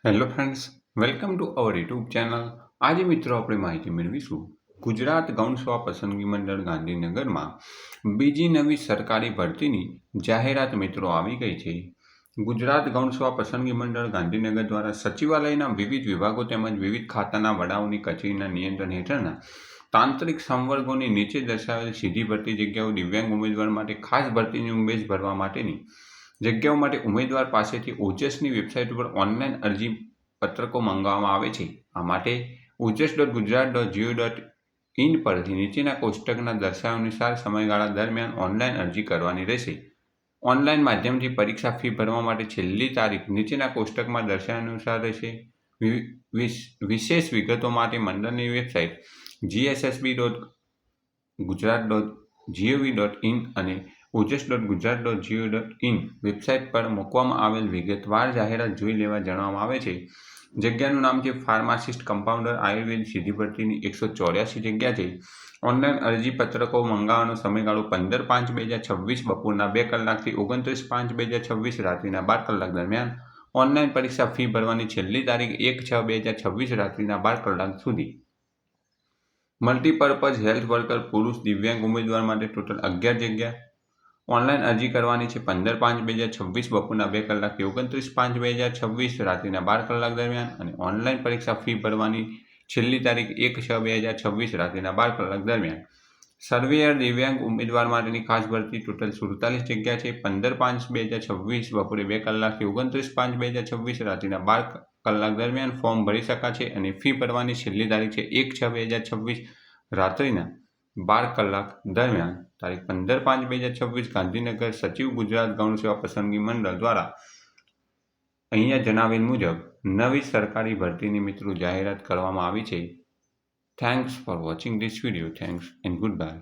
Hello friends, welcome to our YouTube channel. આજે મિત્રો આપણે માહિતી મેળવીશું ગુજરાત ગૌણ સેવા પસંદગી મંડળ ગાંધીનગરમાં બીજી નવી સરકારી ભરતીની જાહેરાત મિત્રો આવી ગઈ છે. ગુજરાત ગૌણ સેવા પસંદગી મંડળ ગાંધીનગર દ્વારા સચિવાલયના વિવિધ વિભાગો તેમજ વિવિધ ખાતાના વડાઓની કચેરીના નિયંત્રણ હેઠળના તાંત્રિક સંવર્ગોની નીચે દર્શાવેલ સીધી ભરતી જગ્યાઓ દિવ્યાંગ ઉમેદવાર માટે ખાસ ભરતીની ઝુંબેશ ભરવા માટેની જગ્યાઓ માટે ઉમેદવાર પાસેથી ઓજસની વેબસાઇટ ઉપર ઓનલાઈન અરજી પત્રકો મંગાવવામાં આવે છે. આ માટે ojas.gujarat.go.in પરથી નીચેના કોષ્ટકના દર્શાવ્યા અનુસાર સમયગાળા દરમિયાન ઓનલાઈન અરજી કરવાની રહેશે. ઓનલાઈન માધ્યમથી પરીક્ષા ફી ભરવા માટે છેલ્લી તારીખ નીચેના કોષ્ટકમાં દર્શાવ્યા અનુસાર રહેશે. વિશેષ વિગતો માટે મંડળની વેબસાઇટ gss.gujarat.gov.in અને ojas.gujarat.go.in વેબસાઇટ પર મૂકવામાં આવેલ વિગતવાર જાહેરાત જોઈ લેવા જણાવવામાં આવે છે. જગ્યાનું નામ છે ફાર્માસિસ્ટ કમ્પાઉન્ડર આયુર્વેદ સીધી ભરતીની 184 જગ્યા છે. ઓનલાઈન અરજી પત્રકો મંગાવવાનો સમયગાળો 15/5/2026 બપોરના 2 કલાકથી 29/5/2026 રાત્રિના 12 કલાક દરમિયાન. ઓનલાઈન પરીક્ષા ફી ભરવાની છેલ્લી તારીખ 1/6/2026 રાત્રિના 12 કલાક સુધી. મલ્ટીપર્પઝ હેલ્થ વર્કર પુરુષ દિવ્યાંગ ઉમેદવાર માટે ટોટલ 11 જગ્યા. ઓનલાઈન અરજી કરવાની છે 15/5/2026 બપોરના 2 કલાકથી 29/5/2026 રાત્રિના 12 કલાક દરમિયાન અને ઓનલાઈન પરીક્ષા ફી ભરવાની છેલ્લી તારીખ 1/6/2026 રાત્રિના 12 કલાક દરમિયાન. સર્વેયર દિવ્યાંગ ઉમેદવાર માટેની ખાસ ભરતી ટોટલ 47 જગ્યા છે. 15/5/2026 બપોરે 2 કલાકથી 29/5/2026 રાત્રિના 12 કલાક દરમિયાન ફોર્મ ભરી શકાશે અને ફી ભરવાની છેલ્લી તારીખ છે 1/6/2026 રાત્રિના 12 કલાક દરમિયાન. તારીખ 15/5/2026 ગાંધીનગર સચિવ ગુજરાત ગૌણ સેવા પસંદગી મંડળ દ્વારા અહીંયા જણાવેલ મુજબ નવી સરકારી ભરતીની મિત્રો જાહેરાત કરવામાં આવી છે. Thanks for watching this video. Thanks and good bye.